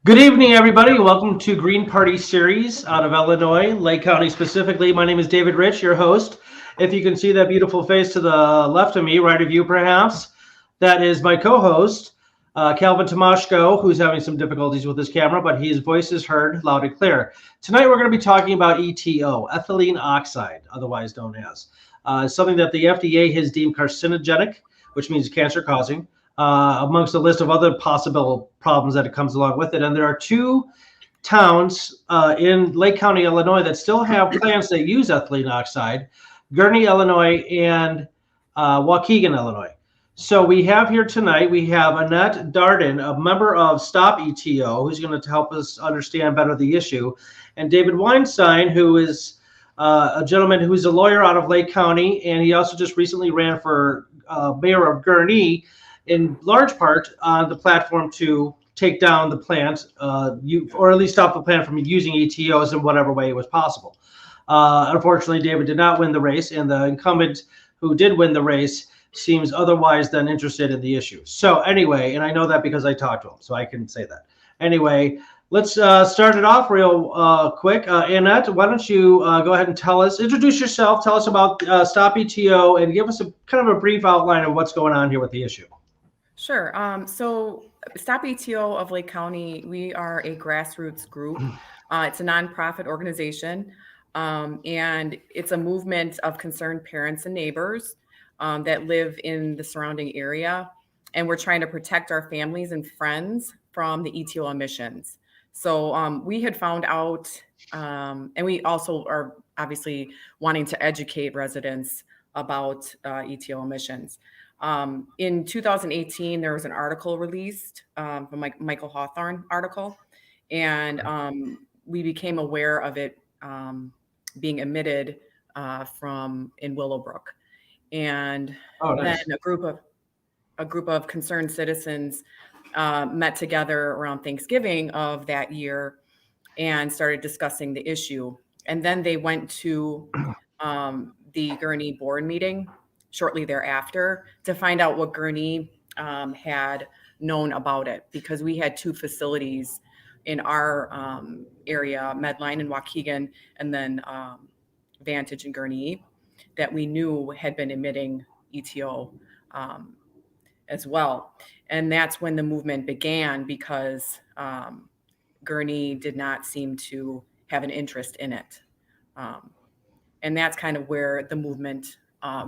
Good evening, everybody. Welcome to Green Party Series out of Illinois, Lake County specifically. My name is David Rich, your host. If you can see that beautiful face to the left of me, right of you perhaps, that is my co-host, Calvin Tomashko, who's having some difficulties with his camera, but his voice is heard loud and clear. Tonight we're going to be talking about EtO, ethylene oxide, otherwise known as, something that the FDA has deemed carcinogenic, which means cancer-causing. Amongst a list of other possible problems that it comes along with it. And there are two towns in Lake County, Illinois, that still have plants that use ethylene oxide, Gurnee, Illinois, and Waukegan, Illinois. So we have here tonight, we have Annette Darden, a member of Stop EtO, who's going to help us understand better the issue, and David Weinstein, who is a gentleman who's a lawyer out of Lake County, and he also just recently ran for mayor of Gurnee, in large part on the platform to take down the plant, or at least stop the plant from using ETOs in whatever way it was possible. Unfortunately, David did not win the race, and the incumbent who did win the race seems otherwise than interested in the issue. So anyway, and I know that because I talked to him, so I can say that. Anyway, let's start it off real quick. Annette, why don't you go ahead and introduce yourself, tell us about Stop EtO, and give us a kind of a brief outline of what's going on here with the issue. Sure. So Stop EtO of Lake County, we are a grassroots group. It's a nonprofit organization, and it's a movement of concerned parents and neighbors that live in the surrounding area. And we're trying to protect our families and friends from the EtO emissions. So we had found out, and we also are obviously wanting to educate residents about EtO emissions. In 2018, there was an article released, the Micheal Hawthorn article, and we became aware of it being emitted in Willowbrook. And then a group of concerned citizens met together around Thanksgiving of that year and started discussing the issue. And then they went to the Gurnee board meeting shortly thereafter to find out what Gurnee had known about it, because we had two facilities in our area, Medline and Waukegan, and then Vantage and Gurnee, that we knew had been emitting EtO as well. And that's when the movement began, because Gurnee did not seem to have an interest in it. And that's kind of where the movement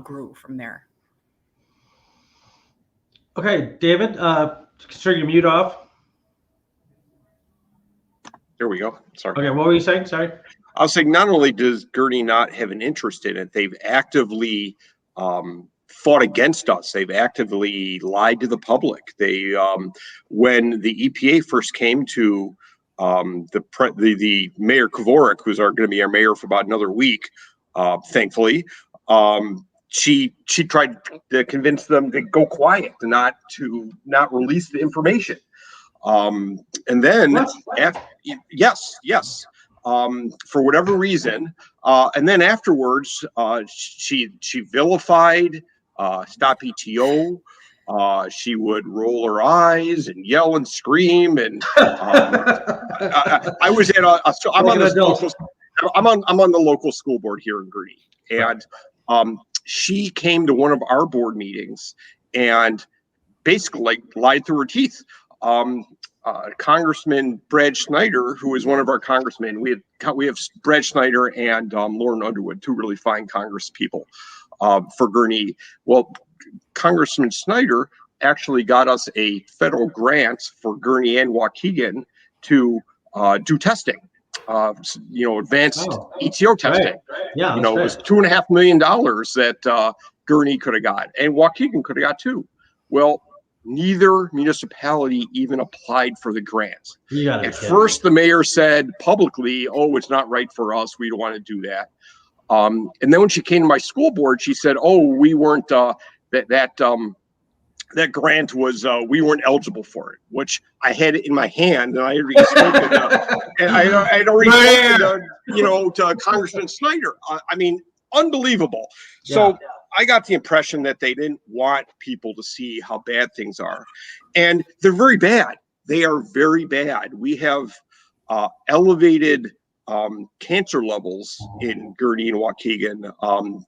grew from there. Okay, David, turn your mute off. There we go. Sorry. Okay, what were you saying? Sorry. I was saying, not only does Gurnee not have an interest in it, they've actively fought against us. They've actively lied to the public. They, when the EPA first came to the Mayor Coverup, who's going to be our mayor for about another week, thankfully, she tried to convince them to go quiet, not release the information. And then, yes, for whatever reason, and then afterwards, she vilified Stop EtO. She would roll her eyes and yell and scream. And I was at I'm on the local school board here in Gurnee, and she came to one of our board meetings and basically lied through her teeth. Congressman Brad Schneider, who is one of our congressmen, we have Brad Schneider and Lauren Underwood, two really fine Congress people for Gurnee. Well, Congressman Schneider actually got us a federal grant for Gurnee and Waukegan to do testing. Advanced EtO testing. Right. Yeah, it was $2.5 million that Gurnee could have got, and Waukegan could have got too. Well, neither municipality even applied for the grant. At first, the mayor said publicly, "Oh, it's not right for us. We don't want to do that." And then when she came to my school board, she said, "Oh, we weren't that grant was we weren't eligible for it," which I had it in my hand, and I had already spoken to Congressman Schneider. I mean, unbelievable. Yeah. So I got the impression that they didn't want people to see how bad things are, and they're very bad. They are very bad. We have elevated cancer levels in Gurnee and Waukegan,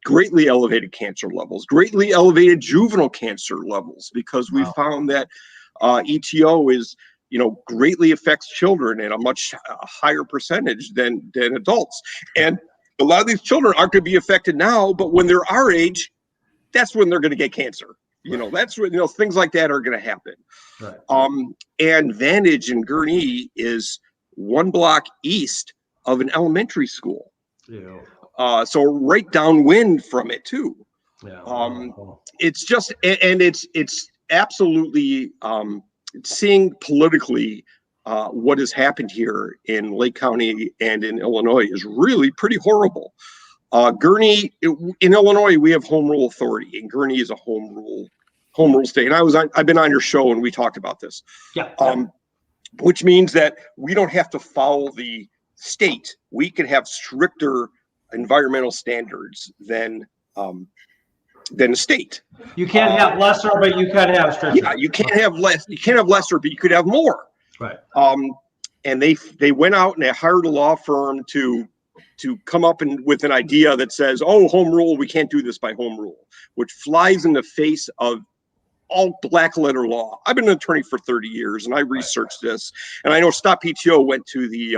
greatly elevated cancer levels, greatly elevated juvenile cancer levels, because we found that EtO is, greatly affects children in a much higher percentage than adults. And a lot of these children aren't going to be affected now, but when they're our age, that's when they're going to get cancer. That's when, things like that are going to happen. Right. And Vantage in Gurnee is 1 block east of an elementary school. Yeah. So right downwind from it too. Yeah. It's just, and it's absolutely seeing politically what has happened here in Lake County and in Illinois is really pretty horrible. Gurnee, in Illinois, we have home rule authority, and Gurnee is a home rule state. And I've been on your show and we talked about this. Yeah. Which means that we don't have to follow the state. We can have stricter environmental standards than the state. You can't have lesser, but you can have stricter. Yeah, you can't have less. You can't have lesser, but you could have more. Right. And they went out and they hired a law firm to come up with an idea that says, oh, home rule, we can't do this by home rule, which flies in the face of all black letter law. I've been an attorney for 30 years and I researched this, and I know Stop EtO went to the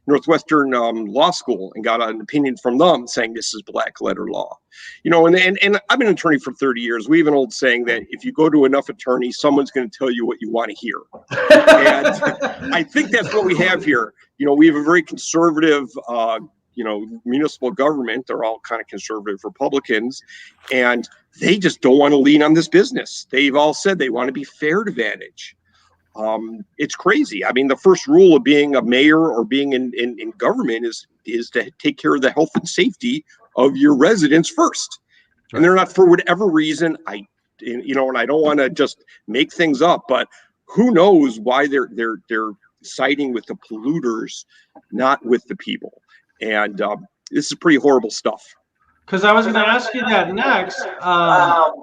Northwestern Law School and got an opinion from them saying this is black letter law. And I've been an attorney for 30 years. We have an old saying that if you go to enough attorneys, someone's going to tell you what you want to hear. And I think that's what we have here. We have a very conservative municipal government. They're all kind of conservative Republicans, and they just don't want to lean on this business. They've all said they want to be fair to Vantage. It's crazy. I mean, the first rule of being a mayor or being in government is to take care of the health and safety of your residents first. Right. And they're not, for whatever reason, and I don't want to just make things up, but who knows why they're siding with the polluters, not with the people. And this is pretty horrible stuff. Because I was going to ask you that next. If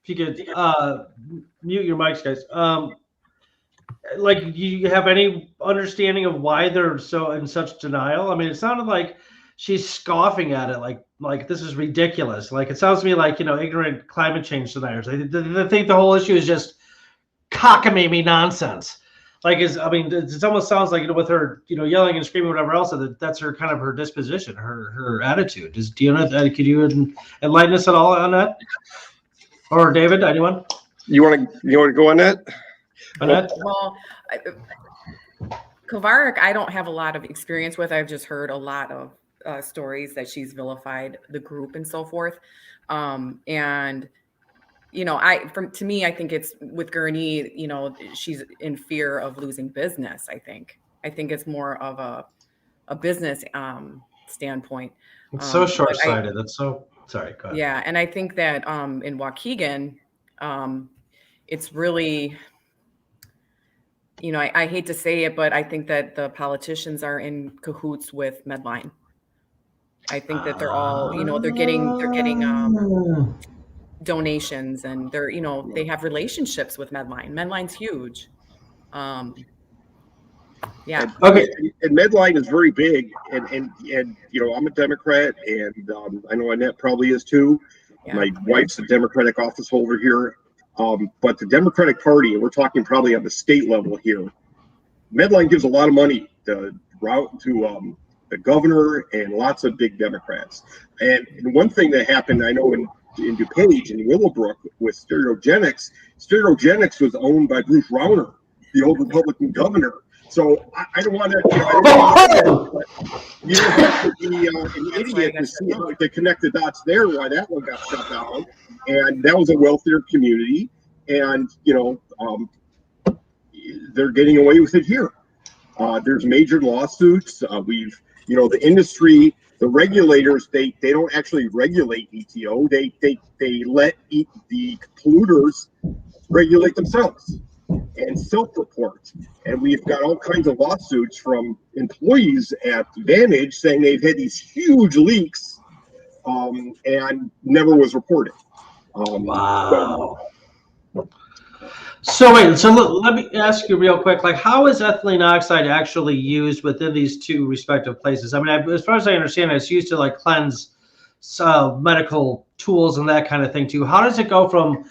you could mute your mics, guys. Do you have any understanding of why they're so in such denial? I mean, it sounded like she's scoffing at it, like this is ridiculous. Like, it sounds to me like, ignorant climate change deniers. They think the whole issue is just cockamamie nonsense. It almost sounds like, with her, yelling and screaming, whatever else, that's her kind of her disposition, her attitude. Could you enlighten us at all on that? Or David, anyone? You want to go on that? Well, coverup, I don't have a lot of experience with. I've just heard a lot of stories that she's vilified the group and so forth. To me, I think it's with Gurnee, she's in fear of losing business. I think it's more of a business standpoint. It's so short-sighted. That's so sorry. Go ahead. Yeah, and I think that in Waukegan, it's really. I hate to say it, but I think that the politicians are in cahoots with Medline. I think that they're all, they're getting donations, and they have relationships with Medline. Medline's huge. Yeah. Okay. And Medline is very big, and I'm a Democrat, and I know Annette probably is too. Yeah. My wife's a Democratic office holder here. But the Democratic Party, and we're talking probably on the state level here, Medline gives a lot of money to the governor and lots of big Democrats. And one thing that happened, I know in DuPage and Willowbrook with Stereogenics was owned by Bruce Rauner, the old Republican governor. So I don't want to, you don't have to be an idiot to see to connect the dots there, why that one got shut down. And that was a wealthier community. And, they're getting away with it here. There's major lawsuits. The industry, the regulators, they don't actually regulate EtO. They let the polluters regulate themselves and self-report. And we've got all kinds of lawsuits from employees at Vantage saying they've had these huge leaks and never was reported. Wow. So wait, so let me ask you real quick, like how is ethylene oxide actually used within these two respective places? I mean, as far as I understand it, it's used to like cleanse medical tools and that kind of thing too. How does it go from,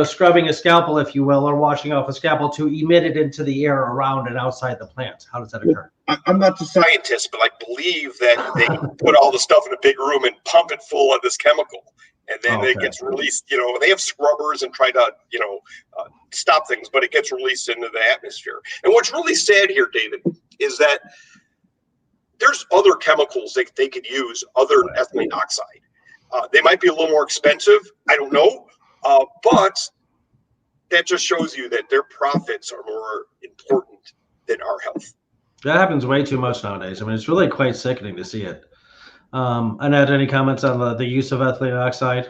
scrubbing a scalpel, if you will, or washing off a scalpel to emit it into the air around and outside the plant? How does that occur? I'm not the scientist, but I believe that they put all the stuff in a big room and pump it full of this chemical. And then it gets released, they have scrubbers and try to, stop things, but it gets released into the atmosphere. And what's really sad here, David, is that there's other chemicals that they could use other than ethylene oxide. They might be a little more expensive. I don't know. But that just shows you that their profits are more important than our health. That happens way too much nowadays. I mean, it's really quite sickening to see it. Annette, any comments on the use of ethylene oxide?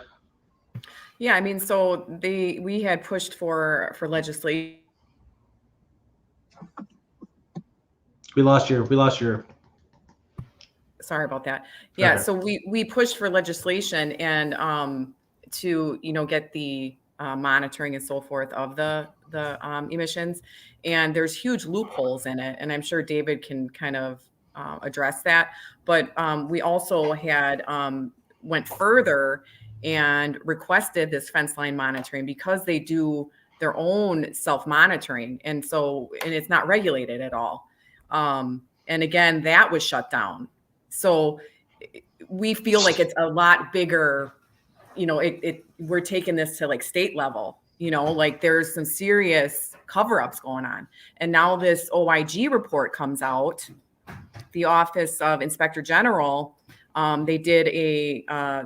Yeah, I mean, so we had pushed for legislation. We lost your. Sorry about that. Yeah, Okay. so we pushed for legislation and to get the monitoring and so forth of the emissions, and there's huge loopholes in it, and I'm sure David can kind of address that. But we also had went further and requested this fence line monitoring because they do their own self-monitoring, and it's not regulated at all. And again, that was shut down. So we feel like it's a lot bigger. We're taking this to like state level. Like there's some serious cover-ups going on, and now this OIG report comes out. The Office of Inspector General, they did a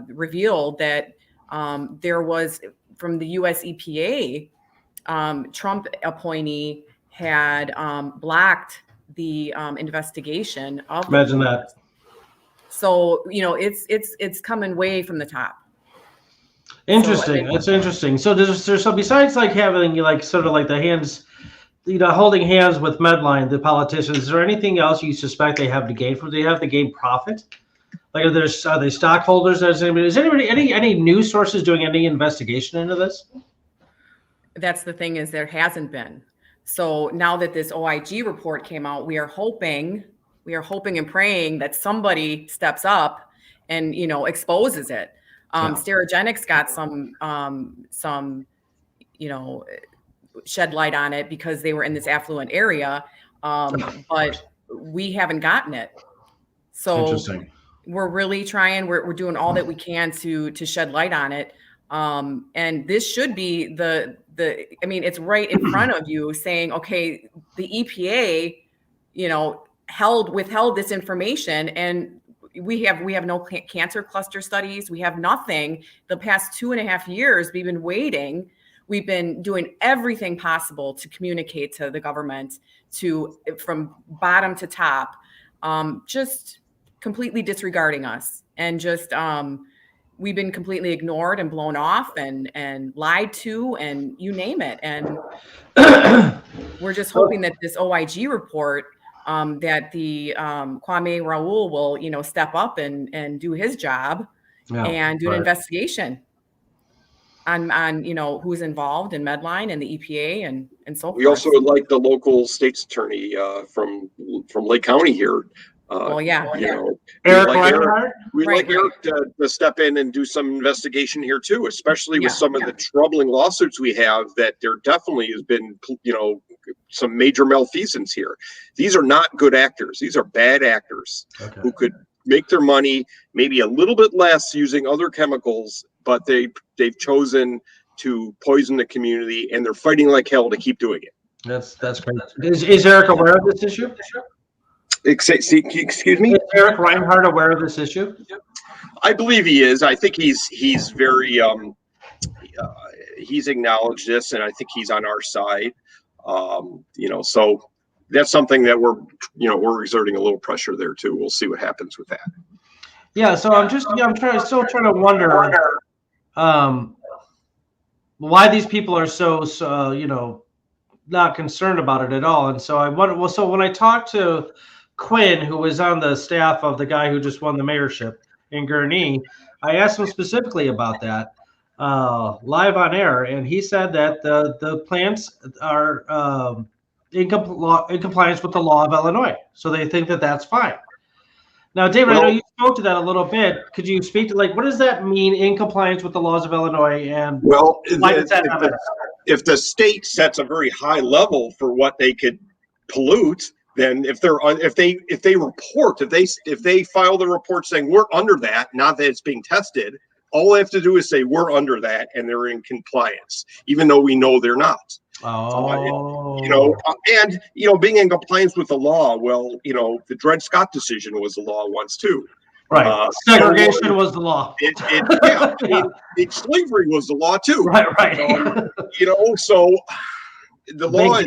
reveal that there was from the US EPA, Trump appointee had blocked the investigation of. Imagine that. So it's coming way from the top. Interesting. That's interesting. So there's so besides like having like sort of like the hands, holding hands with Medline, the politicians, is there anything else you suspect they have to gain from? Do they have to gain profit? Like are they stockholders? Is anybody any news sources doing any investigation into this? That's the thing, is there hasn't been. So now that this OIG report came out, we are hoping and praying that somebody steps up and exposes it. Sterigenics got some shed light on it because they were in this affluent area, but we haven't gotten it. So interesting. We're really trying. We're doing all that we can to shed light on it. And this should be I mean, it's right in front of you saying, okay, the EPA, withheld this information, and we have no cancer cluster studies. We have nothing. The past 2.5 years, we've been waiting. We've been doing everything possible to communicate to the government from bottom to top, just completely disregarding us, and just we've been completely ignored and blown off and lied to, and you name it. And we're just hoping that this OIG report, that the Kwame Raoul will, step up and do his job and do an investigation on who's involved in Medline and the EPA and so forth. We also would like the local state's attorney from Lake County here. Eric Reinhardt? We'd like Eric to step in and do some investigation here too, especially with some of the troubling lawsuits we have, that there definitely has been, some major malfeasance here. These are not good actors. These are bad actors who could make their money maybe a little bit less using other chemicals, but they've chosen to poison the community, and they're fighting like hell to keep doing it. That's great. Is Eric aware of this issue? Excuse me? Is Eric Reinhardt aware of this issue? I believe he is. I think he's very he's acknowledged this, and I think he's on our side. So that's something that we're exerting a little pressure there too. We'll see what happens with that. Yeah. So I'm still trying to wonder why these people are so not concerned about it at all. And so I wonder. Well, so when I talked to Quinn, who was on the staff of the guy who just won the mayorship in Gurnee, I asked him specifically about that. live on air, and he said that the plants are in compliance with the law of Illinois, so they think that that's fine. Now, David, I know you spoke to that a little bit. Could you speak to what does that mean, in compliance with the laws of Illinois? And if the state sets a very high level for what they could pollute, then if they file the report saying we're under that, not that it's being tested, all they have to do is say we're under that and they're in compliance, even though we know they're not. Being in compliance with the law. Well, the Dred Scott decision was the law once too. Right. Segregation was the law. Slavery was the law too. Right. So the law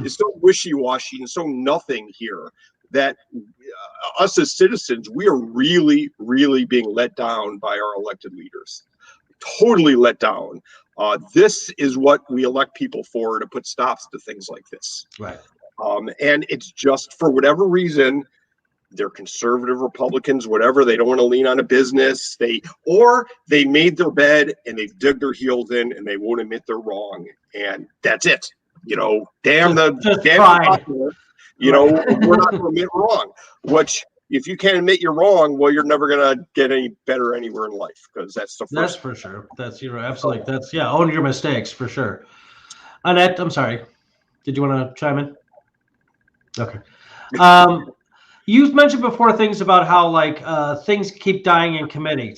is so wishy-washy and so nothing here that us as citizens, we are really, really being let down by our elected leaders. Totally let down. This is what we elect people for, to put stops to things like this. Right. And it's just, for whatever reason, they're conservative Republicans, whatever. They don't want to lean on a business. They made their bed and they've dug their heels in and they won't admit they're wrong. And that's it. Damn the popular. We're not going to admit wrong. Which, if you can't admit you're wrong, well, you're never going to get any better anywhere in life, because that's the first. That's for sure. Absolutely. That's own your mistakes for sure. Annette, I'm sorry. Did you want to chime in? Okay. You've mentioned before things about how things keep dying in committee.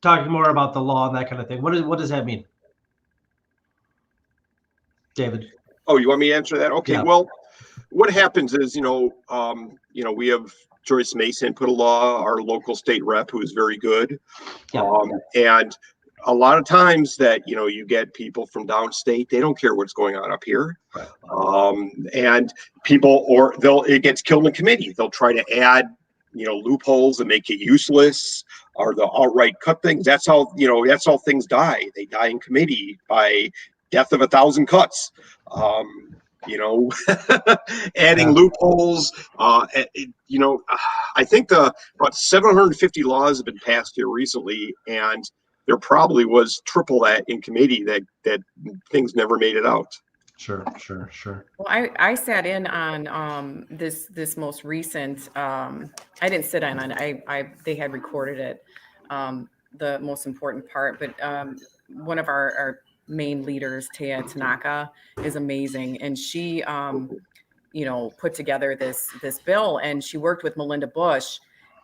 Talking more about the law and that kind of thing. What does that mean, David? Oh, you want me to answer that? Okay. Yeah. Well, what happens is, we have Joyce Mason put a law, our local state rep, who is very good. Yeah. And a lot of times that, you get people from downstate, they don't care what's going on up here. Right. And people, it gets killed in committee. They'll try to add, loopholes and make it useless, or they'll outright cut things. That's how things die. They die in committee by death of 1,000 cuts. Adding loopholes. I think about 750 laws have been passed here recently, and there probably was triple that in committee that things never made it out. Sure. Well, I sat in on this most recent. I didn't sit in on it. They had recorded it, the most important part. But one of our main leaders, Taya Tanaka, is amazing, and she put together this bill, and she worked with Melinda Bush,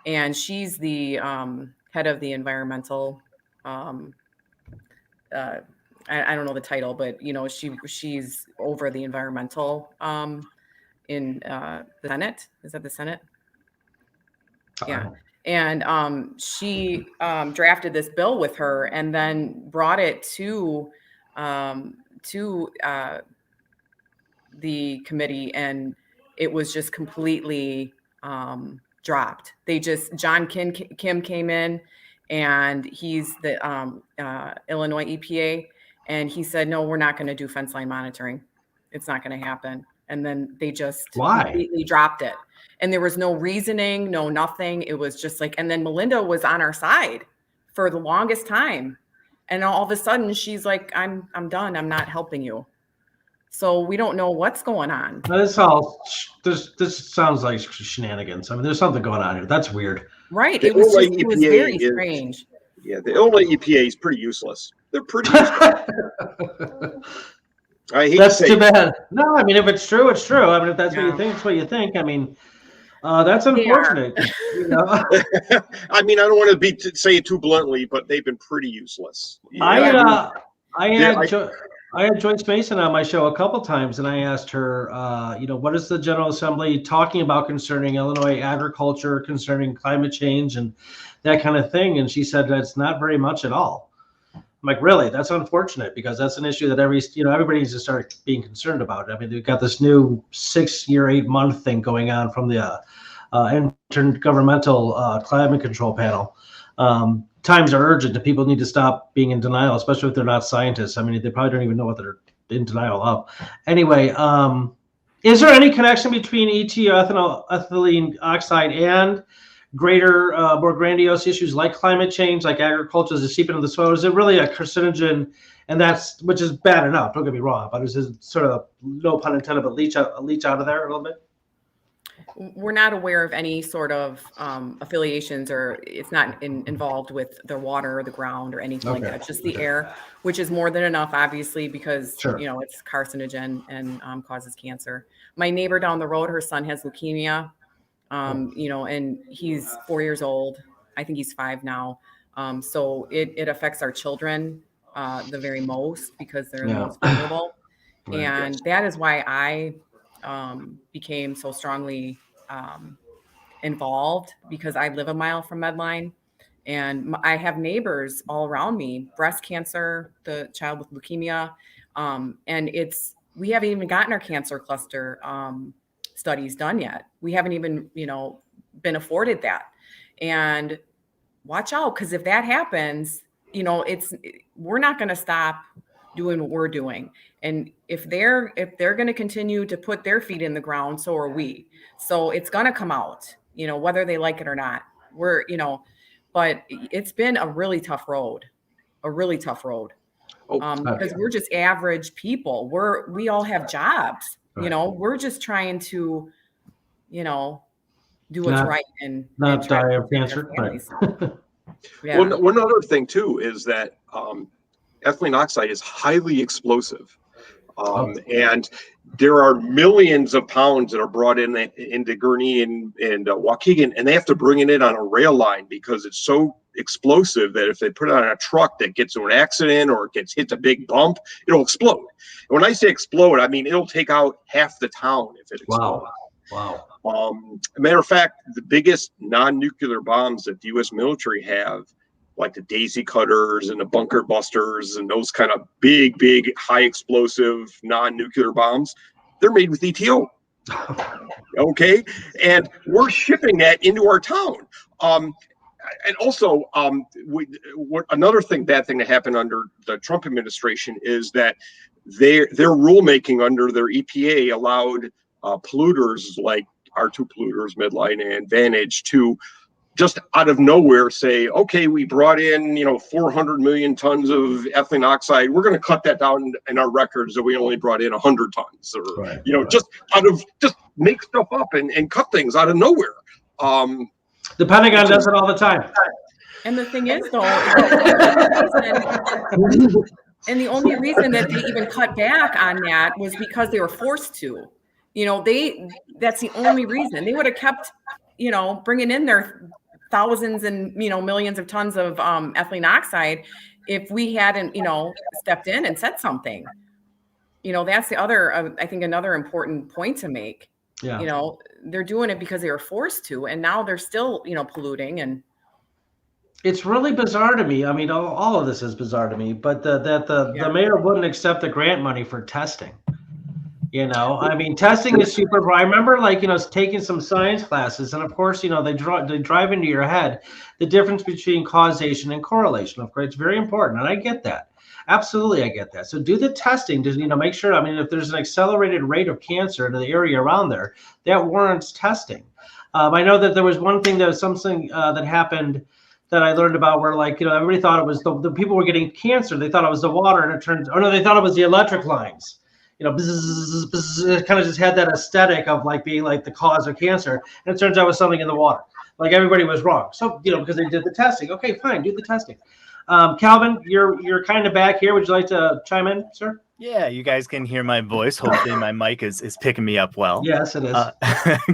and she's the head of the environmental I don't know the title, but she's over the environmental in the Senate. Is that the Senate? Yeah. And she drafted this bill with her and then brought it to the committee, and it was just completely dropped. John Kim came in, and he's the Illinois EPA, and he said, no, we're not going to do fence line monitoring. It's not going to happen. And then they just completely dropped it. And there was no reasoning, no nothing. It was just and then Melinda was on our side for the longest time. And all of a sudden she's like, I'm done. I'm not helping you. So we don't know what's going on. This sounds like shenanigans. I mean, there's something going on here. That's weird. Right. It was very strange. Yeah, the Illinois EPA is pretty useless. They're pretty useless. I hate that's to say too bad. No, I mean, if it's true, it's true. I mean, if that's what you think, it's what you think. I mean, that's unfortunate. I mean, I don't want to say it too bluntly, but they've been pretty useless. I had Joyce Mason on my show a couple times, and I asked her, what is the General Assembly talking about concerning Illinois agriculture, concerning climate change, and that kind of thing? And she said that's not very much at all. I'm like, really? That's unfortunate, because that's an issue that everybody needs to start being concerned about. I mean, we've got this new 6-year, 8-month thing going on from the Intergovernmental Climate Control Panel. Times are urgent, and people need to stop being in denial, especially if they're not scientists. I mean, they probably don't even know what they're in denial of. Anyway, is there any connection between EtO, ethylene oxide, and greater, more grandiose issues like climate change, like agriculture is seeping into the soil? Is it really a carcinogen, and which is bad enough? Don't get me wrong, but is it sort of, no pun intended, but leach out of there a little bit? We're not aware of any sort of affiliations, or it's not involved with the water or the ground or anything like that. It's just the air, which is more than enough, obviously, because it's carcinogen and causes cancer. My neighbor down the road, her son has leukemia, and he's 4 years old. I think he's 5 now. So it affects our children the very most, because they're the most vulnerable. And that is why I became so strongly involved, because I live a mile from Medline, and I have neighbors all around me, breast cancer, the child with leukemia. And we haven't even gotten our cancer cluster studies done yet. We haven't even, been afforded that. And watch out, because if that happens, we're not going to stop doing what we're doing. And if they're going to continue to put their feet in the ground, so are we. So it's going to come out, whether they like it or not. But it's been a really tough road. Because we're just average people. We all have jobs, we're just trying to, do what's right and not die of cancer. Right. Yeah. One other thing too is that ethylene oxide is highly explosive. And there are millions of pounds that are brought into Gurnee and Waukegan, and they have to bring it in on a rail line because it's so explosive that if they put it on a truck that gets into an accident or it hits a big bump, it'll explode. And when I say explode, I mean it'll take out half the town if it explodes. Wow. Matter of fact, the biggest non-nuclear bombs that the U.S. military have, like the daisy cutters and the bunker busters and those kind of big, high explosive non-nuclear bombs, they're made with EtO. Okay. And we're shipping that into our town. And also, another bad thing that happened under the Trump administration is that their rulemaking under their EPA allowed polluters like our two polluters, Medline and Vantage, to just out of nowhere say, okay, we brought in, 400 million tons of ethylene oxide. We're going to cut that down in our records that we only brought in 100 tons, or, just make stuff up and cut things out of nowhere. The Pentagon does it all the time. And the thing is, though, and the only reason that they even cut back on that was because they were forced to. That's the only reason. They would have kept, bringing in their thousands and, millions of tons of ethylene oxide if we hadn't, stepped in and said something. That's the other, I think, another important point to make. Yeah. They're doing it because they were forced to, and now they're still, polluting. And it's really bizarre to me. I mean, all of this is bizarre to me, but the mayor wouldn't accept the grant money for testing. I mean, testing is super. I remember, taking some science classes, and of course, they drive into your head the difference between causation and correlation. Of course, it's very important, and I get that. Absolutely, I get that. So do the testing to make sure. I mean, if there's an accelerated rate of cancer in the area around there, that warrants testing. I know that there was one thing that was something that happened that I learned about where, everybody thought it was the people were getting cancer. They thought it was the water, and it turns. Oh no, they thought it was the electric lines. Bzz, bzz, it kind of just had that aesthetic of being the cause of cancer, and it turns out it was something in the water. Everybody was wrong. So because they did the testing. Okay, fine, do the testing. Calvin, you're kind of back here. Would you like to chime in, sir? Yeah, you guys can hear my voice. Hopefully, my mic is picking me up well. Yes, it is.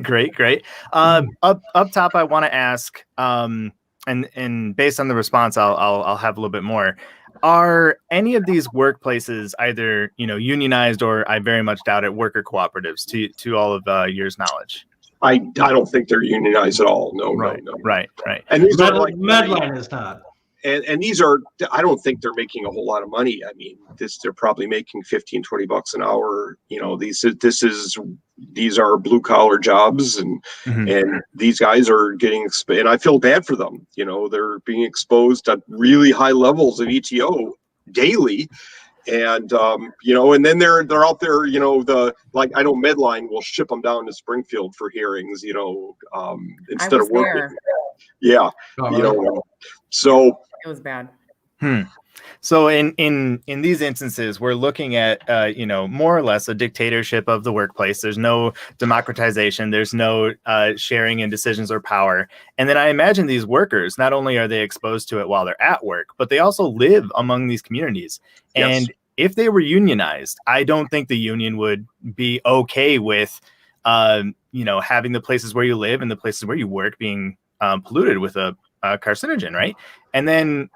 Great. Up top, I want to ask, and based on the response, I'll have a little bit more. Are any of these workplaces either unionized, or I very much doubt it, worker cooperatives? To all of yours knowledge, I don't think they're unionized at all. No, right. And these are Medline is not. And these are, I don't think they're making a whole lot of money. I mean, they're probably making $15-20 an hour. These are blue collar jobs, and these guys are getting, and I feel bad for them. They're being exposed at really high levels of EtO daily. And, and then they're out there, I know Medline will ship them down to Springfield for hearings, instead of working. Yeah, Oh, you really? know, so It was bad. So in these instances, we're looking at more or less a dictatorship of the workplace. There's no democratization. There's no sharing in decisions or power. And then I imagine these workers, not only are they exposed to it while they're at work, but they also live among these communities. Yes. And if they were unionized, I don't think the union would be okay with having the places where you live and the places where you work being polluted with a carcinogen, right? And then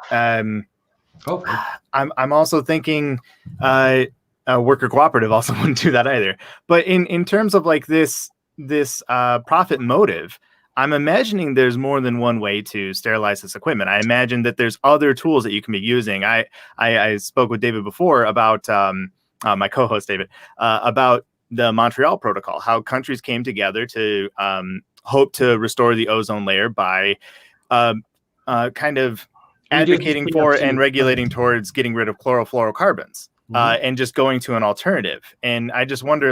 Okay. I'm also thinking a worker cooperative also wouldn't do that either. But in terms of like this profit motive, I'm imagining there's more than one way to sterilize this equipment. I imagine that there's other tools that you can be using. I spoke with David before about my co-host David about the Montreal Protocol, how countries came together to hope to restore the ozone layer by kind of advocating for and regulating towards getting rid of chlorofluorocarbons and just going to an alternative. And I just wonder,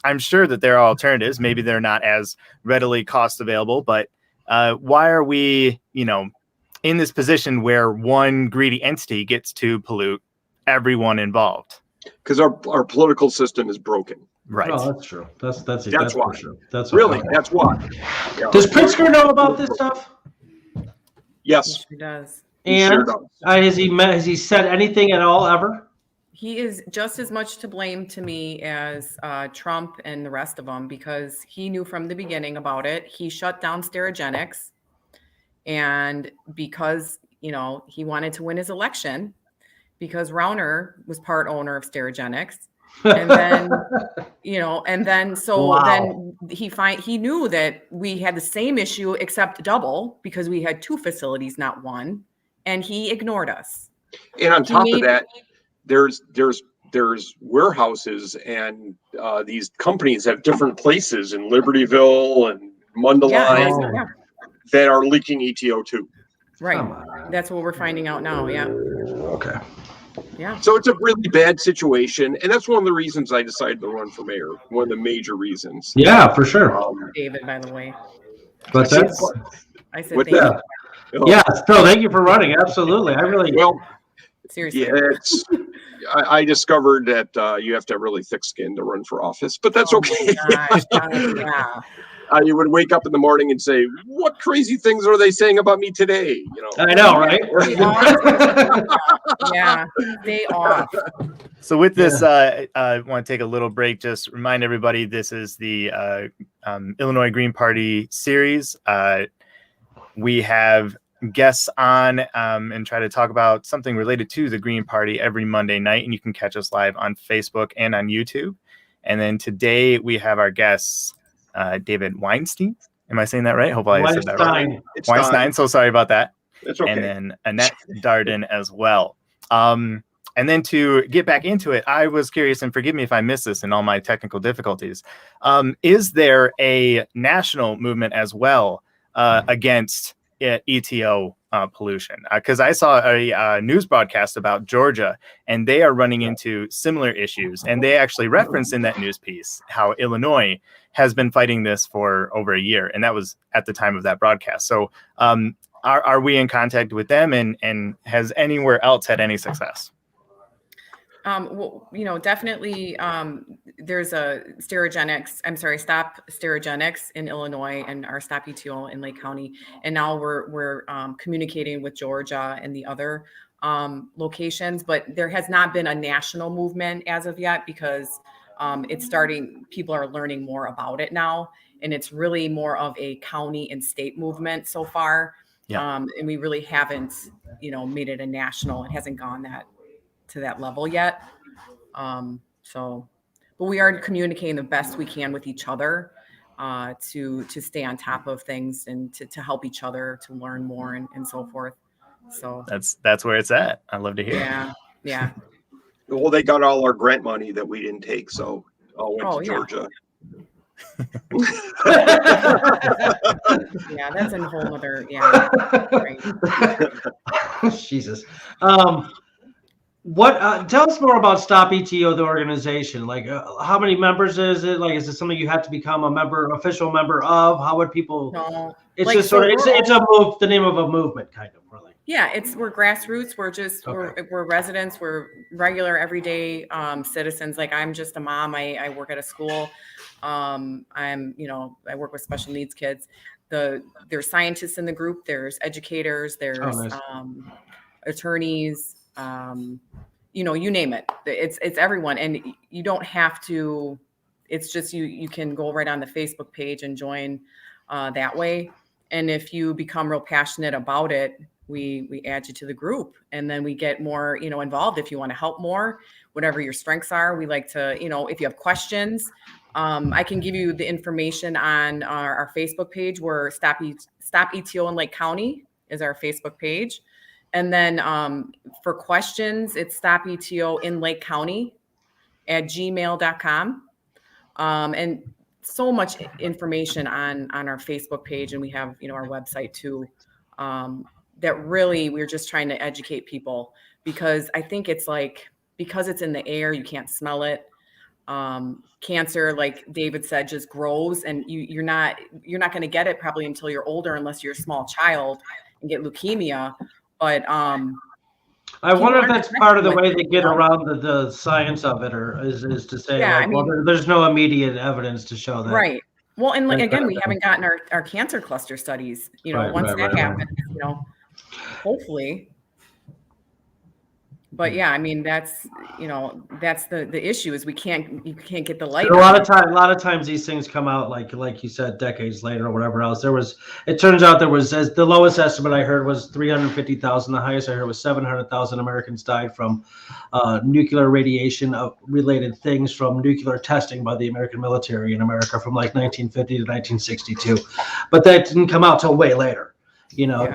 I'm sure that there are alternatives. Maybe they're not as readily cost available, but why are we, in this position where one greedy entity gets to pollute everyone involved? Because our political system is broken. Right. Oh, that's true. That's it. That's why. For sure. That's Really, okay. that's why. Yeah. Does Pritzker know about this stuff? Yes. He does. He sure And does. has he said anything at all ever? He is just as much to blame to me as Trump and the rest of them, because he knew from the beginning about it. He shut down Sterigenics, and because he wanted to win his election, because Rauner was part owner of Sterigenics, and then then he knew that we had the same issue except double, because we had two facilities, not one, and he ignored us. And on top of that, there's warehouses and these companies have different places in Libertyville and Mundelein that are leaking EtO too. Right. That's what we're finding out now. Yeah. Okay. Yeah. So it's a really bad situation, and that's one of the reasons I decided to run for mayor. One of the major reasons. Yeah, for sure. David, by the way. But that's I said With thank that, you. yeah. No, thank you for running. Absolutely. I really. Well, Seriously. yeah, I discovered that you have to have really thick skin to run for office, but that's okay. Yeah. You would wake up in the morning and say, "What crazy things are they saying about me today?" I know, right? Yeah, stay off. So with this, I want to take a little break. Just remind everybody, this is the Illinois Green Party series. We have guests on and try to talk about something related to the Green Party every Monday night, and you can catch us live on Facebook and on YouTube. And then today we have our guests, David Weinstein. Am I saying that right? Hopefully I said that right. Weinstein. So sorry about that. It's okay. And then Annette Darden as well. And then to get back into it, I was curious, and forgive me if I missed this in all my technical difficulties. Is there a national movement as well against EtO pollution? Because I saw a news broadcast about Georgia, and they are running into similar issues. And they actually referenced in that news piece how Illinois has been fighting this for over a year. And that was at the time of that broadcast. So are we in contact with them, and has anywhere else had any success? Well, definitely there's a Stop Sterigenics in Illinois and our Stop EtO in Lake County. And now we're communicating with Georgia and the other locations, but there has not been a national movement as of yet, because it's starting, people are learning more about it now. And it's really more of a county and state movement so far. Yeah. And we really haven't, made it a national. It hasn't gone to that level yet. But we are communicating the best we can with each other to stay on top of things and to help each other to learn more and so forth. So that's where it's at. I love to hear. Yeah. Well, they got all our grant money that we didn't take, so all went to Georgia. Yeah, that's a whole other. Jesus. What? Tell us more about Stop ETO, the organization. Like, how many members is it? Like, is it something you have to become a member, official member of? How would people? No, It's like, just so sort of it's a move, the name of a movement, kind of, really. yeah, we're grassroots. We're just Okay. we're residents. We're regular everyday citizens. Like, I'm just a mom. I work at a school. I work with special needs kids. There's scientists in the group. There's educators. There's nice. Attorneys. You name it. It's everyone, and you don't have to. It's just you can go right on the Facebook page and join that way. And if you become real passionate about it, we add you to the group, and then we get more involved. If you want to help more, whatever your strengths are, we like to if you have questions, I can give you the information on our Facebook page. Where Stop ETO in Lake County is our Facebook page. And then for questions, it's Stop ETO in Lake County at gmail.com. And so much information on our Facebook page, and we have our website too. That really, we're just trying to educate people, because I think it's like, because it's in the air, you can't smell it. Cancer, like David said, just grows, and you're not going to get it probably until you're older, unless you're a small child and get leukemia. But I wonder if that's part of the way they get around the science of it, or is to say, there's no immediate evidence to show that. Right. Well, and again, we haven't gotten our cancer cluster studies. Once that happens, hopefully. But yeah, I mean, that's the issue, is you can't get the light. A lot of times these things come out like you said, decades later or whatever else. It turns out there was, as the lowest estimate I heard was 350,000. The highest I heard was 700,000 Americans died from nuclear radiation related things from nuclear testing by the American military in America from like 1950 to 1962. But that didn't come out till way later.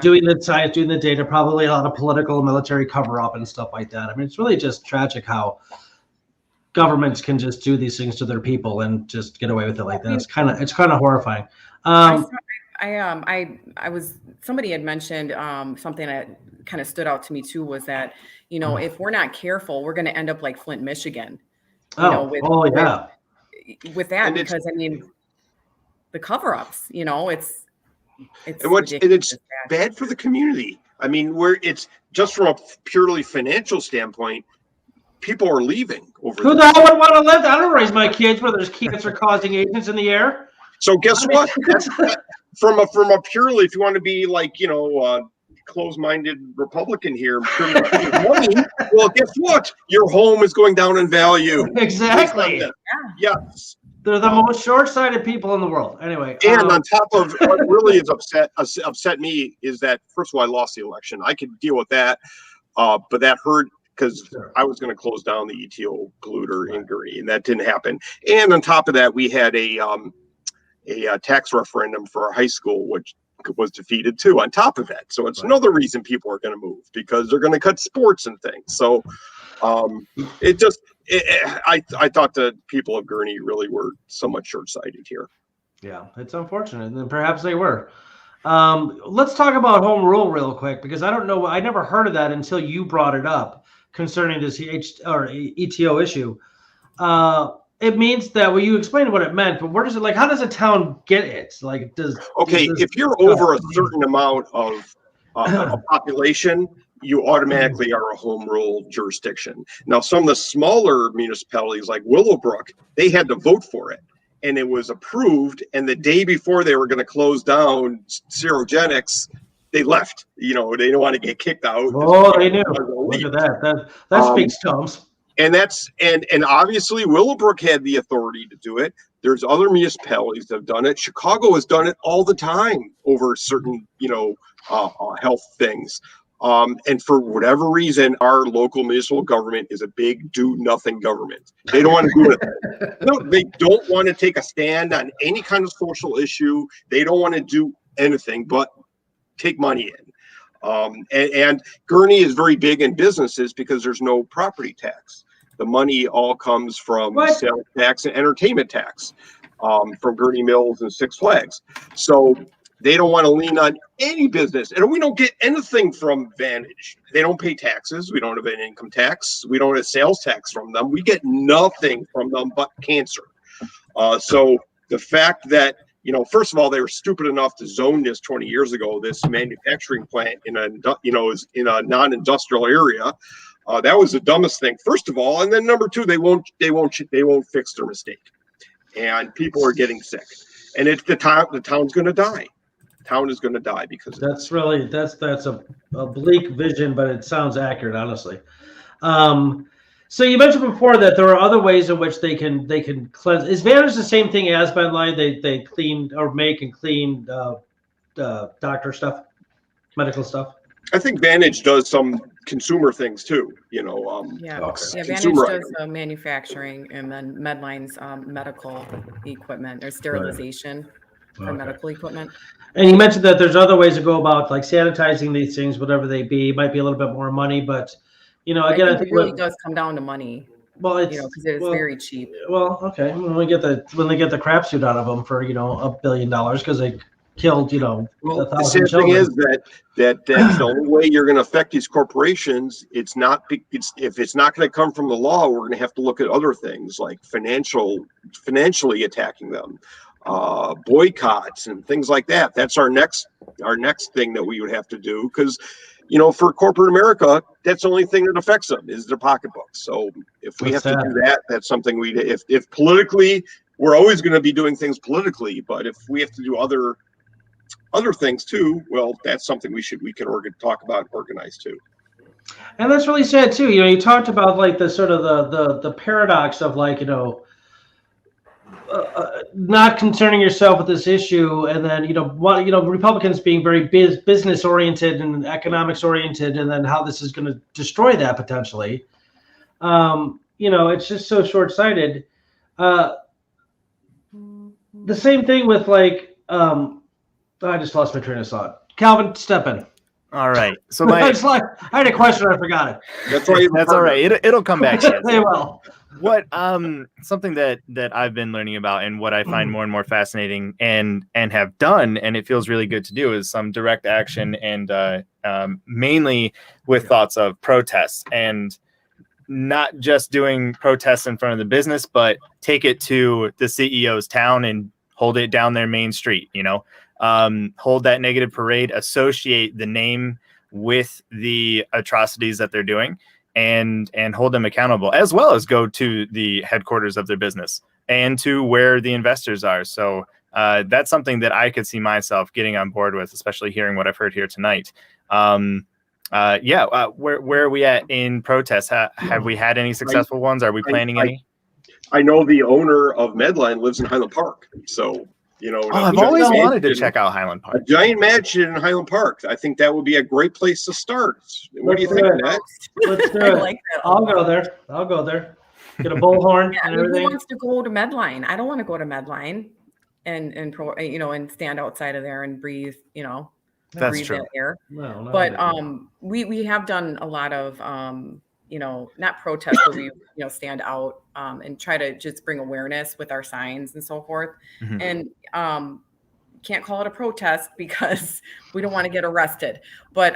Doing the science, doing the data, probably a lot of political and military cover up and stuff like that. I mean, it's really just tragic how governments can just do these things to their people and just get away with it like that. It's kind of horrifying. Somebody had mentioned something that kind of stood out to me too, was that, if we're not careful, we're going to end up like Flint, Michigan. With that, because I mean, the cover-ups, it's bad for the community. I mean, where it's just from a purely financial standpoint, people are leaving over Who the hell would want to live? I don't raise my kids where there's cancer-causing agents in the air. So guess what? From a purely, if you want to be like closed-minded Republican here, money, well, guess what? Your home is going down in value. Exactly. Yes. They're the most short-sighted people in the world. Anyway. And on top of what really is upset me is that, first of all, I lost the election. I could deal with that, but that hurt, because I was going to close down the ETO polluter in Gurnee, and that didn't happen. And on top of that, we had a tax referendum for our high school, which was defeated too, on top of that. So it's another reason people are going to move, because they're going to cut sports and things. So I thought the people of Gurnee really were somewhat short-sighted here. Yeah, it's unfortunate, and perhaps they were. Let's talk about home rule real quick, because I don't know, I never heard of that until you brought it up concerning this ETO issue. It means that, well, you explained what it meant, but where does it, like, how does a town get it? Like, if you're over a certain amount of a population, you automatically are a home rule jurisdiction. Now, some of the smaller municipalities like Willowbrook, they had to vote for it, and it was approved. And the day before they were going to close down Serogenics, they left. They don't want to get kicked out. Oh, they knew. Look at that. That speaks terms. And obviously Willowbrook had the authority to do it. There's other municipalities that have done it. Chicago has done it all the time over certain, health things. And for whatever reason, our local municipal government is a big do-nothing government. They don't want to do it. No, they don't want to take a stand on any kind of social issue. They don't want to do anything but take money in. And Gurnee is very big in businesses because there's no property tax. The money all comes from sales tax and entertainment tax, from Gurnee Mills and Six Flags. So They don't want to lean on any business, and we don't get anything from Vantage. They don't pay taxes. We don't have an income tax. We don't have sales tax from them. We get nothing from them but cancer. So the fact that, first of all, they were stupid enough to zone this 20 years ago, this manufacturing plant is in a non-industrial area. That was the dumbest thing, first of all. And then number two, they won't fix their mistake, and people are getting sick, and it's the town's going to die. Town is going to die because that's a bleak vision, but it sounds accurate, honestly. So you mentioned before that there are other ways in which they can cleanse. Is Vantage the same thing as Medline? They clean or make and clean doctor stuff, medical stuff. I think Vantage does some consumer things too. Vantage does manufacturing, and then Medline's medical equipment or sterilization for medical equipment. And you mentioned that there's other ways to go about like sanitizing these things, whatever they be. It might be a little bit more money, but again, I think it really does come down to money. Well, it's because it's very cheap. Well, okay, when they get the crap suit out of them for $1 billion because they killed Well, the sad thing is that's the only way you're going to affect these corporations. If it's not going to come from the law, we're going to have to look at other things like financially attacking them. Boycotts and things like that. That's our next thing that we would have to do, because for corporate America, that's the only thing that affects them is their pocketbooks. So if we have to do that, that's something if politically, we're always going to be doing things politically, but if we have to do other things too, well, that's something we can talk about and organize too. And that's really sad too. You talked about like the sort of the paradox of like not concerning yourself with this issue, and then Republicans being very business oriented and economics oriented, and then how this is going to destroy that potentially. It's just so short sighted. The same thing with like I just lost my train of thought. Calvin, step in. All right. So I had a question, I forgot it. That's right. That's all right. It'll come back to you. They will. What something that I've been learning about, and what I find more and more fascinating and have done, and it feels really good to do, is some direct action, and mainly with thoughts of protests, and not just doing protests in front of the business, but take it to the CEO's town and hold it down their main street. Hold that negative parade, associate the name with the atrocities that they're doing, and hold them accountable, as well as go to the headquarters of their business and to where the investors are. So that's something that I could see myself getting on board with, especially hearing what I've heard here tonight. Where are we at in protests? Have we had any successful ones? Are we planning any? I know the owner of Medline lives in Highland Park, so I've always wanted to check out Highland Park. A giant mansion in Highland Park. I think that would be a great place to start. What do you think, Matt? Let's do it. Like that. I'll go there. Get a bullhorn and everything. Who wants to go to Medline? I don't want to go to Medline and stand outside of there and breathe, That's breathe true. that air. No, But we have done a lot of not protests, but we stand out and try to just bring awareness with our signs and so forth. Mm-hmm. And can't call it a protest because we don't want to get arrested. But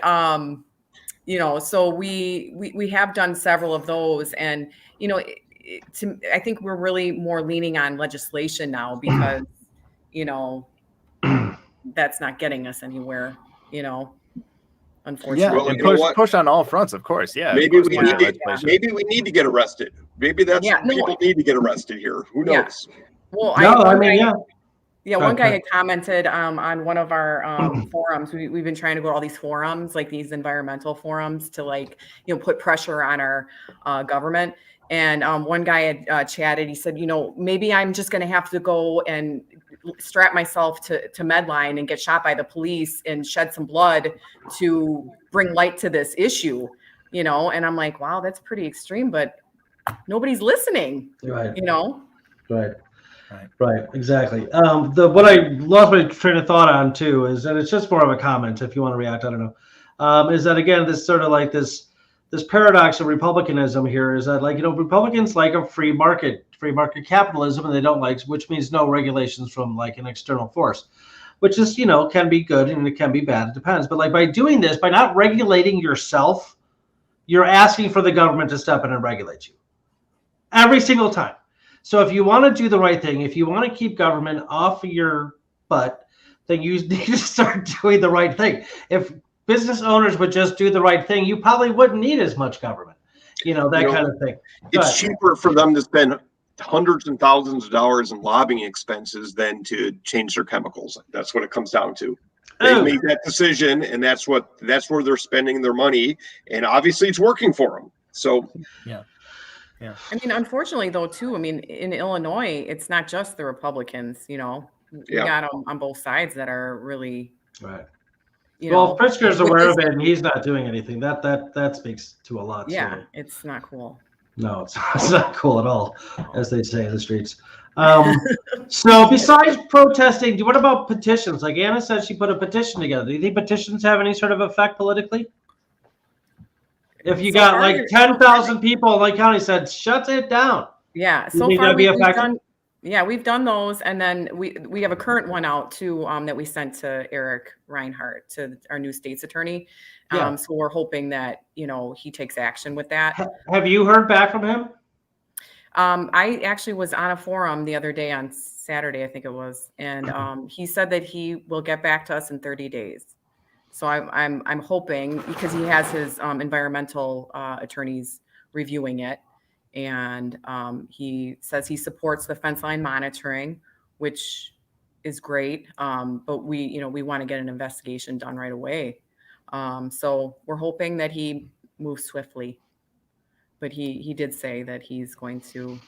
so we have done several of those, and I think we're really more leaning on legislation now because that's not getting us anywhere. Unfortunately, and push on all fronts, of course. Yeah, maybe we need to get arrested. Maybe people need to get arrested here. Who knows? Yeah. Well, one guy had commented on one of our forums. We've been trying to go to all these forums, like these environmental forums, to put pressure on our government. And one guy had chatted. He said, maybe I'm just going to have to go and strap myself to Medline and get shot by the police and shed some blood to bring light to this issue, And I'm like, wow, that's pretty extreme, but nobody's listening, Right. Right. Right. Exactly. What I lost my train of thought on too is, and it's just more of a comment if you want to react, I don't know, is that again, this sort of like this paradox of republicanism here is that Republicans like a free market capitalism, and they don't like, which means no regulations from like an external force. which is, can be good and it can be bad. It depends. But like by doing this, by not regulating yourself, you're asking for the government to step in and regulate you every single time. So if you want to do the right thing, if you want to keep government off of your butt, then you need to start doing the right thing. If business owners would just do the right thing, you probably wouldn't need as much government, kind of thing. It's cheaper for them to spend hundreds and thousands of dollars in lobbying expenses than to change their chemicals. That's what it comes down to. They made that decision, and that's where they're spending their money, and obviously it's working for them. So yeah. I mean, unfortunately, though, too. I mean, in Illinois, it's not just the Republicans. We got them on both sides that are really right. Well, Pritzker's aware of it, and he's not doing anything. That speaks to a lot. Yeah, so. it's not cool. No, it's not cool at all, as they say in the streets. So besides protesting, what about petitions? Like Anna said, she put a petition together. Do you think petitions have any sort of effect politically? If you got like 10,000 people in Lake County said, shut it down. Yeah, so far we've done those, and then we have a current one out too that we sent to Eric Reinhardt, to our new state's attorney. So we're hoping that he takes action with that. Have you heard back from him? I actually was on a forum the other day on Saturday, I think it was, and he said that he will get back to us in 30 days. So I'm hoping, because he has his environmental attorneys reviewing it, and he says he supports the fence line monitoring, which is great. But we want to get an investigation done right away. So we're hoping that he moves swiftly. But he did say that he's going to.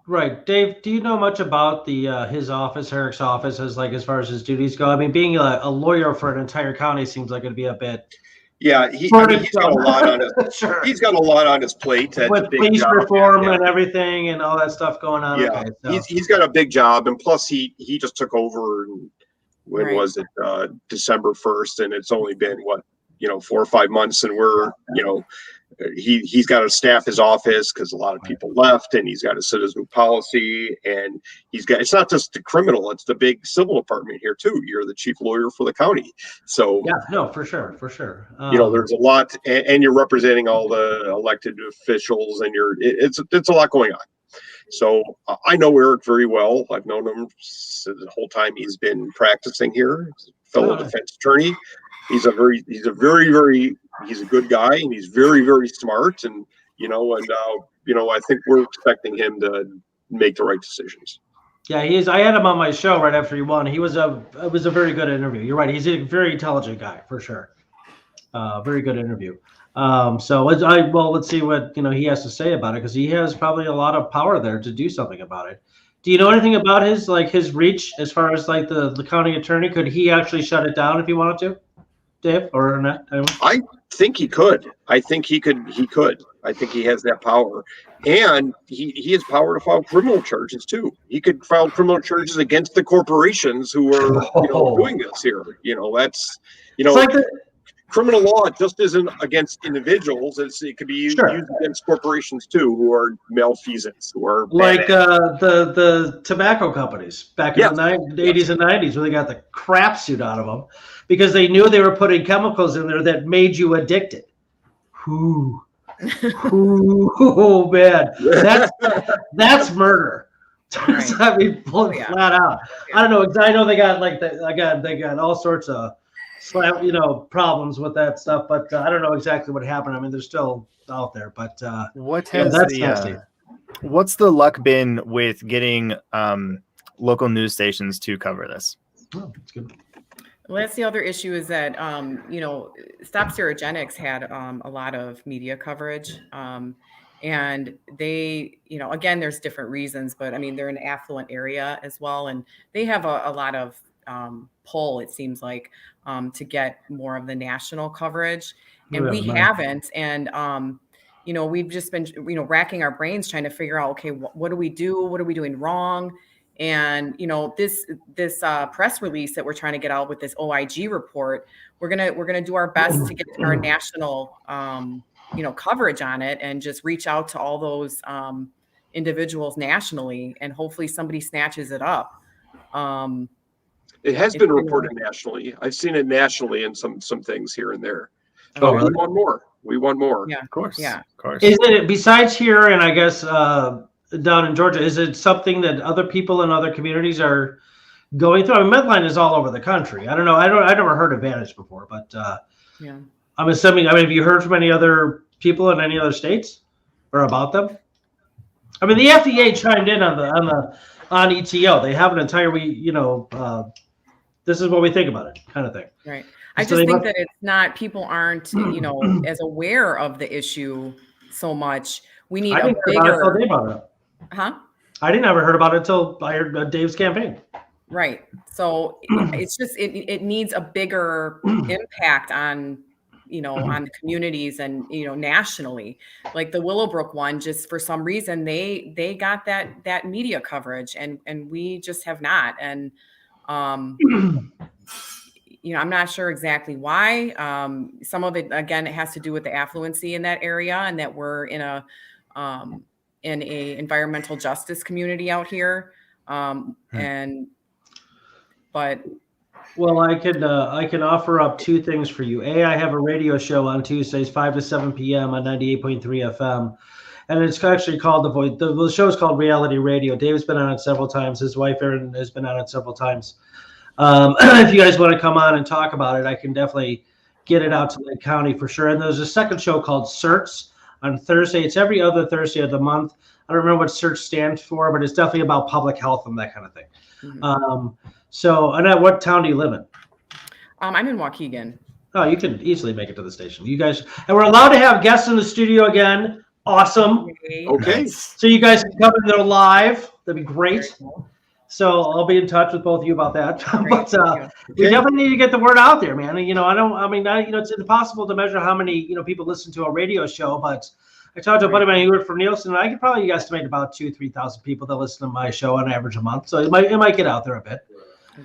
Right, Dave? Do you know much about his office, Eric's office, as far as his duties go? I mean, being a lawyer for an entire county seems like it'd be a bit. Yeah, he's got a lot on his. Sure. He's got a lot on his plate. With police reform and everything and all that stuff going on. Yeah, okay, so. He's got a big job, and plus he just took over. When was it? December 1st, and it's only been 4 or 5 months, and we're he's got to staff his office because a lot of people left, and he's got a citizen policy, and it's not just the criminal, it's the big civil department here too. You're the chief lawyer for the county, so yeah, no, for sure. There's a lot, and you're representing all the elected officials, and it's a lot going on. So I know Eric very well. I've known him the whole time he's been practicing here. He's a fellow defense attorney. He's a good guy, and he's very, very smart. And I think we're expecting him to make the right decisions. Yeah, he is. I had him on my show right after he won. It was a very good interview. You're right. He's a very intelligent guy for sure. Very good interview. So let's see what he has to say about it, because he has probably a lot of power there to do something about it. Do you know anything about his reach as far as the county attorney? Could he actually shut it down if he wanted to, Dave, or not? I think he could. I think he could. I think he has that power, and he has power to file criminal charges too. He could file criminal charges against the corporations who are doing this here. That's criminal law just isn't against individuals. It could be used against corporations too, who are malfeasance, who are like the tobacco companies back in the 80s and 90s, where they got the crap suit out of them because they knew they were putting chemicals in there that made you addicted. Ooh, man, that's murder. Right. I mean, flat out. I don't know. I know they got they got all sorts of problems with that stuff, but I don't know exactly what happened. I mean, they're still out there, but what's the luck been with getting local news stations to cover this? Oh, that's good. Well, that's the other issue, is that Stop Serogenics had a lot of media coverage, and they, again, there's different reasons, but I mean, they're an affluent area as well, and they have a lot of pull, it seems like, to get more of the national coverage, and we haven't. And we've just been racking our brains trying to figure out, okay, what do we do? What are we doing wrong? And this press release that we're trying to get out with this OIG report, we're gonna do our best to get our national coverage on it, and just reach out to all those individuals nationally, and hopefully somebody snatches it up. It has been reported nationally. I've seen it nationally in some things here and there. But really? we want more. We want more. Yeah, Of course. Yeah. Of course. Is it, besides here and I guess down in Georgia, is it something that other people in other communities are going through? I mean, Medline is all over the country. I don't know. I never heard of Vantage before, but Yeah. I'm assuming. I mean, have you heard from any other people in any other states or about them? I mean, the FDA chimed in on ETO. They have an entire this is what we think about it, kind of thing. Right. I So just they think must- that it's not, people aren't, as aware of the issue so much. We need I a didn't hear about it until bigger, Dave brought it up. huh? I didn't ever heard about it until I heard Dave's campaign. Right. So it's just, it needs a bigger impact on, on the communities and, nationally. Like the Willowbrook one, just for some reason, they got that media coverage and we just have not. And, I'm not sure exactly why. Some of it, again, it has to do with the affluency in that area and that we're in a environmental justice community out here. Well, I can offer up two things for you. I have a radio show on Tuesdays, 5 to 7 p.m. on 98.3 FM. And it's actually called The Voice. The show is called Reality Radio. Dave's been on it several times. His wife, Erin, has been on it several times. If you guys want to come on and talk about it, I can definitely get it out to Lake County for sure. And there's a second show called Certs on Thursday. It's every other Thursday of the month. I don't remember what Certs stands for, but it's definitely about public health and that kind of thing. Mm-hmm. So, Annette, what town do you live in? I'm in Waukegan. Oh, you can easily make it to the station. You guys, and we're allowed to have guests in the studio again. Awesome. Okay. So you guys can come in there live. That'd be great. Cool. So I'll be in touch with both of you about that. But we definitely need to get the word out there, man. It's impossible to measure how many, people listen to a radio show, but I talked to a buddy of mine who worked for Nielsen, and I could probably estimate about 2,000-3,000 people that listen to my show on average a month. So it might get out there a bit.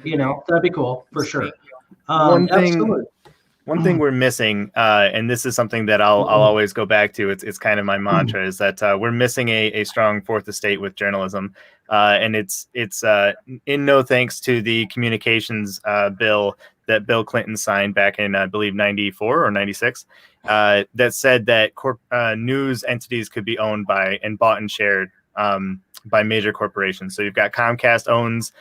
That'd be cool for sure. One thing we're missing, and this is something that I'll always go back to. It's kind of my mantra, is that we're missing a strong fourth estate with journalism, and it's in no thanks to the communications bill that Bill Clinton signed back in, I believe, 94 or 96, that said that news entities could be owned by and bought and shared by major corporations. So you've got Comcast owns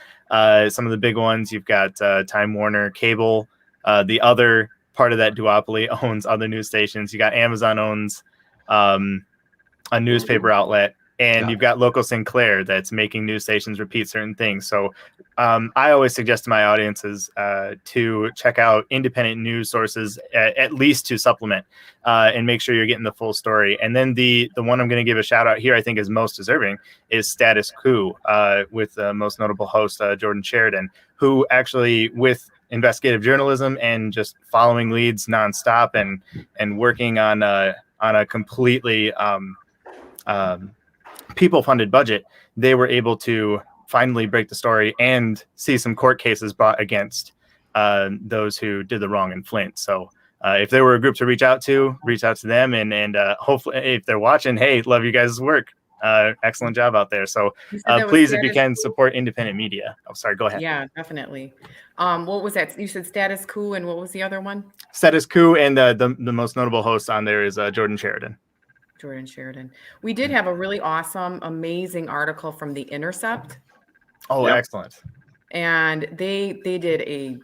some of the big ones. You've got Time Warner Cable. The other part of that duopoly owns other news stations. You got Amazon owns a newspaper outlet, and you've got local Sinclair that's making news stations repeat certain things. So I always suggest to my audiences to check out independent news sources, at least to supplement and make sure you're getting the full story. And then the one I'm going to give a shout out here, I think is most deserving, is Status Quo with the most notable host, Jordan Sheridan, who actually, with investigative journalism and just following leads nonstop and working on a completely people-funded budget, they were able to finally break the story and see some court cases brought against those who did the wrong in Flint. So if there were a group to reach out to them, and hopefully, if they're watching, hey, love you guys' work. Excellent job out there. So please, if you can, support independent media. Oh, sorry, go ahead. Yeah, definitely. What was that? You said Status Quo, and what was the other one? Status Quo, and the most notable host on there is Jordan Sheridan. Jordan Sheridan. We did have a really awesome, amazing article from The Intercept. Oh, yep. Excellent. And they did a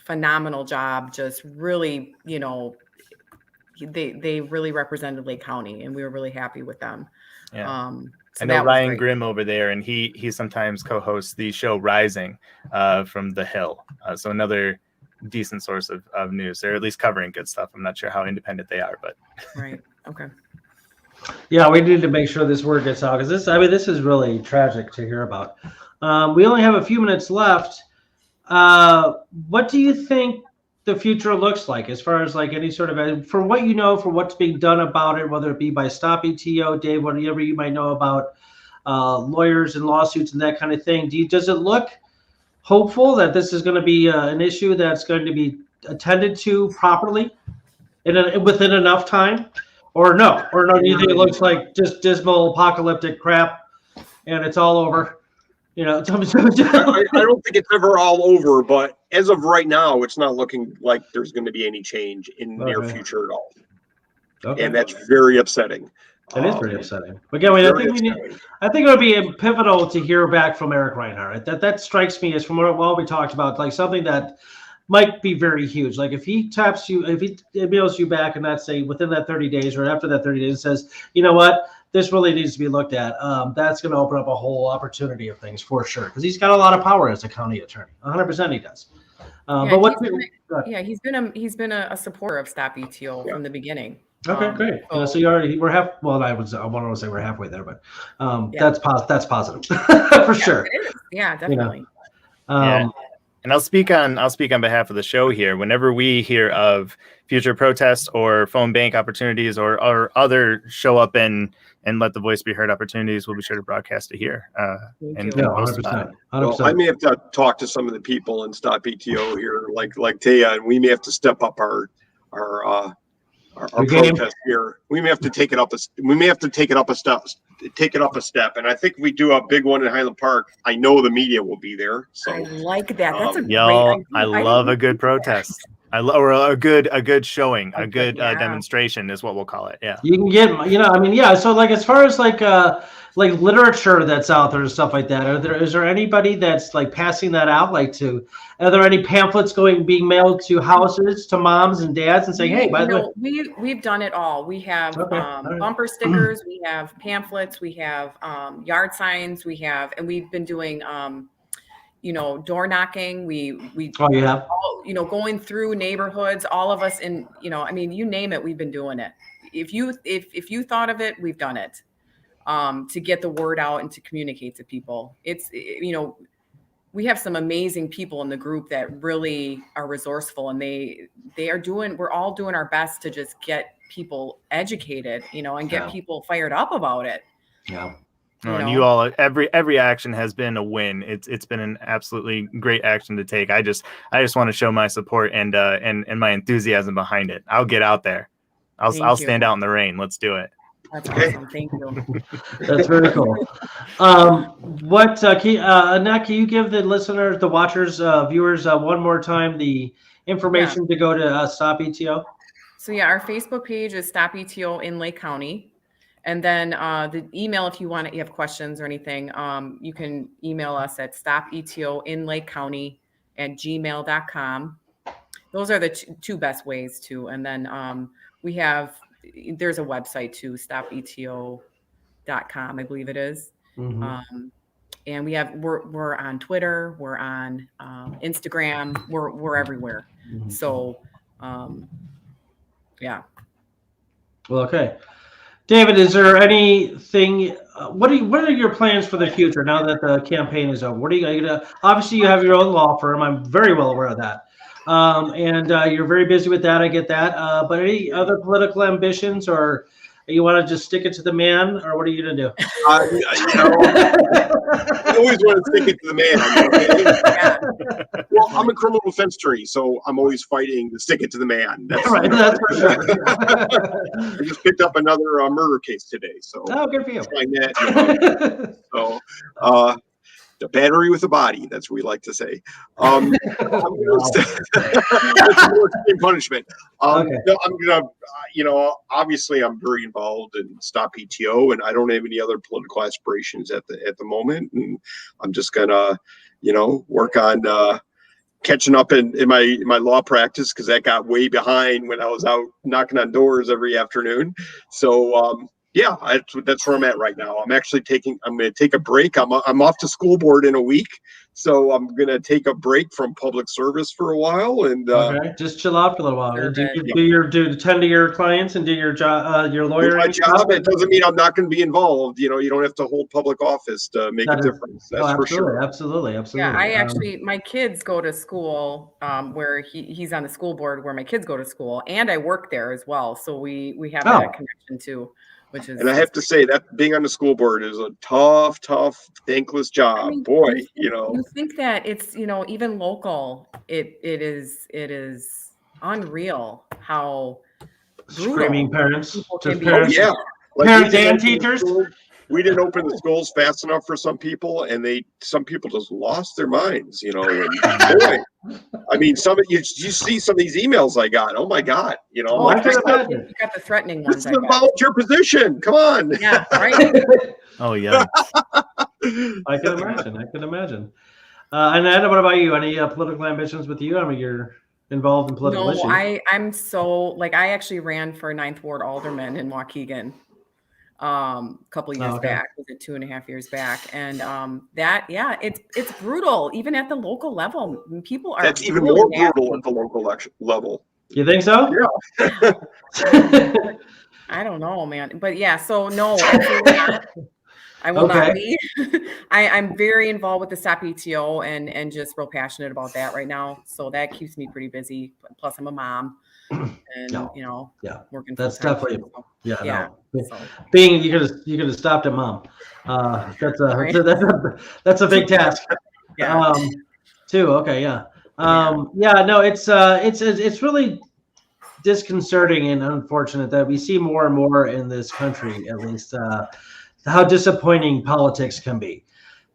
phenomenal job. Just really, they really represented Lake County, and we were really happy with them. Yeah. I know Ryan Grimm over there, and he sometimes co-hosts the show Rising from The Hill. So another decent source of news. They're at least covering good stuff. I'm not sure how independent they are, but right. Okay. Yeah, we need to make sure this word gets out, because this is really tragic to hear about. We only have a few minutes left. What do you think the future looks like, as far as like any sort of, for what you know, for what's being done about it, whether it be by Stop ETO, Dave, whatever you might know about lawyers and lawsuits and that kind of thing? Does it look hopeful that this is going to be an issue that's going to be attended to properly within enough time? Or no? Do you think it looks like just dismal apocalyptic crap and it's all over? You know, I don't think it's ever all over, but as of right now, it's not looking like there's going to be any change in the near future at all. Okay. And that's very upsetting. It is very upsetting. But again, I think it would be pivotal to hear back from Eric Reinhardt. That strikes me as, from what we talked about, like something that might be very huge. Like if he taps you, if he emails you back and not say within that 30 days or after that 30 days says, you know what, this really needs to be looked at. That's going to open up a whole opportunity of things for sure. Because he's got a lot of power as a county attorney. 100% he does. He's been a supporter of Stop ETO from the beginning. Okay, great. So you already we're half. Well, I want to say we're halfway there, but that's positive for sure. It is. Yeah, definitely. And I'll speak on behalf of the show here. Whenever we hear of future protests or phone bank opportunities or other show up and let the voice be heard opportunities, we'll be sure to broadcast it here. And post about it. Well, I may have to talk to some of the people in Stop ETO here, like Taya, and we may have to step up our protest here. We may have to take it up a step. And I think if we do a big one in Highland Park, I know the media will be there. So I like that. That's a great idea. I love a good protest. Or a good showing, a good demonstration is what we'll call it. Yeah. You can get, So like, as far as like literature that's out there and stuff like that, is there anybody that's like passing that out? Are there any pamphlets being mailed to houses, to moms and dads and saying, hey, by the way, we've done it all. We have bumper stickers, we have pamphlets, we have yard signs, and we've been doing door knocking. We going through neighborhoods, all of us you name it, we've been doing it. If you thought of it, we've done it, to get the word out and to communicate to people. We have some amazing people in the group that really are resourceful, and we're all doing our best to just get people educated, and get people fired up about it. Yeah. And you all, every action has been a win. It's been an absolutely great action to take. I just want to show my support and my enthusiasm behind it. I'll get out there. I'll stand out in the rain. Let's do it. That's awesome. Thank you. That's very cool. Annette, can you give the listeners, the watchers, viewers, one more time the information to go to Stop ETO? So our Facebook page is Stop ETO in Lake County. And then the email, if you have questions or anything, you can email us at stopetoinlakecounty@gmail.com. Those are the two best ways too. And then there's a website too, stopeto.com, I believe it is. Mm-hmm. And we're on Twitter, we're on Instagram, we're everywhere. Mm-hmm. So yeah. Well, okay. David, is there anything? What are your plans for the future now that the campaign is over? What are you going to? Obviously, you have your own law firm. I'm very well aware of that, and you're very busy with that. I get that. But any other political ambitions, or you want to just stick it to the man, or what are you going to do? I always want to stick it to the man. Well, I'm a criminal defense attorney, so I'm always fighting to stick it to the man. That's right. That's for sure. I just picked up another murder case today, so good for you. The battery with a body. That's what we like to say. Punishment. Obviously I'm very involved in Stop ETO, and I don't have any other political aspirations at the moment. And I'm just gonna, work on catching up in my law practice, because that got way behind when I was out knocking on doors every afternoon. So that's where I'm at right now. I'm going to take a break. I'm off to school board in a week. So I'm going to take a break from public service for a while and just chill out for a little while. Attend to your clients and do your job, your lawyer. My job. It doesn't mean I'm not going to be involved. You don't have to hold public office to make a difference. That's for sure. Absolutely. Yeah, my kids go to school where he's on the school board where my kids go to school, and I work there as well. So we have that connection too. And I have to say that being on the school board is a tough, thankless job. You think that it's, even local, it is unreal how screaming parents, can be. Parents and teachers. we didn't open the schools fast enough for some people, and some people just lost their minds, you know. And boy, I mean, you see some of these emails I got. Oh my God, you know. I can imagine. You got the threatening This ones. is about your position. Come on. Yeah, right. Oh yeah. I can imagine. And Ed, what about you? Any political ambitions with you? I mean, you're involved in political issues. I'm so I actually ran for 9th Ward alderman in Waukegan a couple years back. Was it 2.5 years back? And it's brutal even at the local level. People are That's even more brutal at the local election level. You think so? Yeah. I don't know, man. But yeah, so no, absolutely not. I will not be. I'm very involved with the Stop EtO and just real passionate about that right now. So that keeps me pretty busy. Plus, I'm a mom, and working. That's definitely No. So. Being you could have stopped at mom. That's a big task. Yeah. Too okay. Yeah. No. It's really disconcerting and unfortunate that we see more and more in this country, at least. How disappointing politics can be.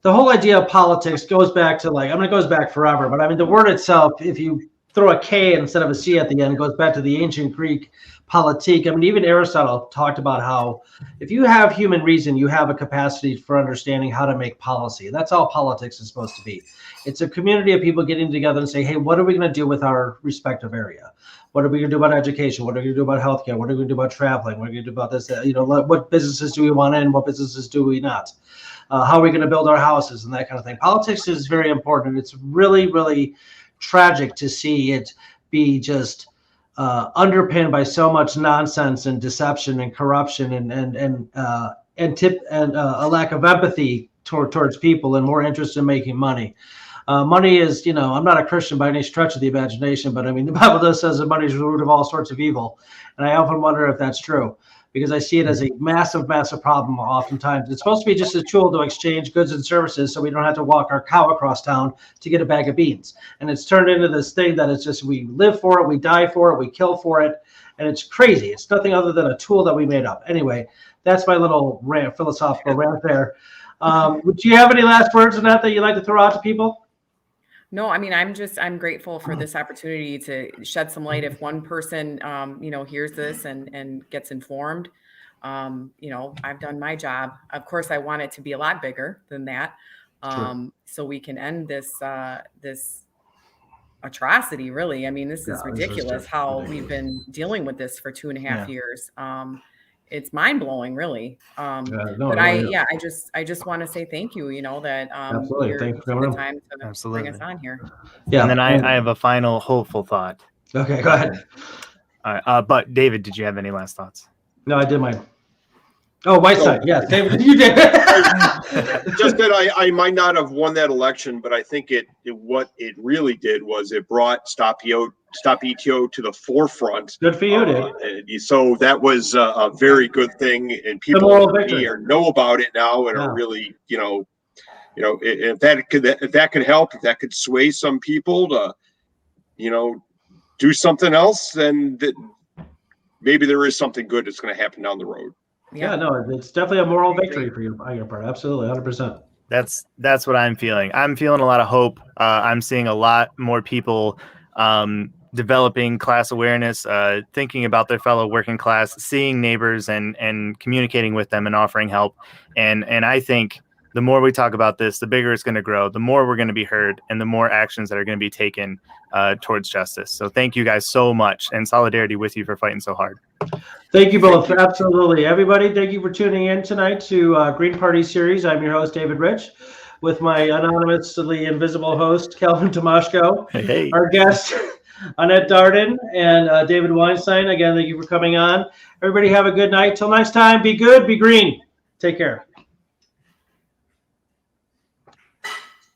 The whole idea of politics goes back to it goes back forever, but I mean, the word itself, if you throw a K instead of a C at the end, it goes back to the ancient Greek politique. I mean, even Aristotle talked about how if you have human reason, you have a capacity for understanding how to make policy. That's all politics is supposed to be. It's a community of people getting together and say, hey, what are we going to do with our respective area? What are we going to do about education? What are we going to do about healthcare? What are we going to do about traveling? What are we going to do about this? What businesses do we want in? What businesses do we not? How are we going to build our houses and that kind of thing? Politics is very important. It's really, really tragic to see it be just underpinned by so much nonsense and deception and corruption and a lack of empathy towards people and more interest in making money. Money is, I'm not a Christian by any stretch of the imagination, but I mean, the Bible does says that money is the root of all sorts of evil. And I often wonder if that's true, because I see it as a massive, massive problem oftentimes. It's supposed to be just a tool to exchange goods and services so we don't have to walk our cow across town to get a bag of beans. And it's turned into this thing that it's just, we live for it, we die for it, we kill for it. And it's crazy. It's nothing other than a tool that we made up. Anyway, that's my little philosophical rant there. Would you have any last words on that you'd like to throw out to people? No, I mean, I'm grateful for this opportunity to shed some light. If one person, hears this and gets informed, I've done my job. Of course, I want it to be a lot bigger than that. So we can end this atrocity, really. I mean, this is ridiculous how we've been dealing with this for 2.5 years. It's mind blowing, really. I just want to say thank you. That you're taking the time to bring us on here. Yeah, and then I have a final hopeful thought. Okay, go ahead. All right, but David, did you have any last thoughts? No, I did mine. Oh, my side. Yes, David, you did. Just that I might not have won that election, but I think what it really did was it brought Stop EtO to the forefront. Good for you, dude. So that was a very good thing, and people know about it now and are really, if that could help, if that could sway some people to, do something else, then maybe there is something good that's going to happen down the road. Yeah, no, it's definitely a moral victory for you on your part. Absolutely, 100%. That's what I'm feeling. I'm feeling a lot of hope. I'm seeing a lot more people developing class awareness, thinking about their fellow working class, seeing neighbors and communicating with them and offering help. And I think the more we talk about this, the bigger it's going to grow, the more we're going to be heard, and the more actions that are going to be taken towards justice. So thank you guys so much, and solidarity with you for fighting so hard. Thank you both. Absolutely. Everybody, thank you for tuning in tonight to Green Party Series. I'm your host, David Rich, with my anonymously invisible host, Calvin Tomashko. Hey. Our guest, Annette Darden, and David Weinstein. Again, thank you for coming on. Everybody have a good night. Till next time, be good, be green. Take care.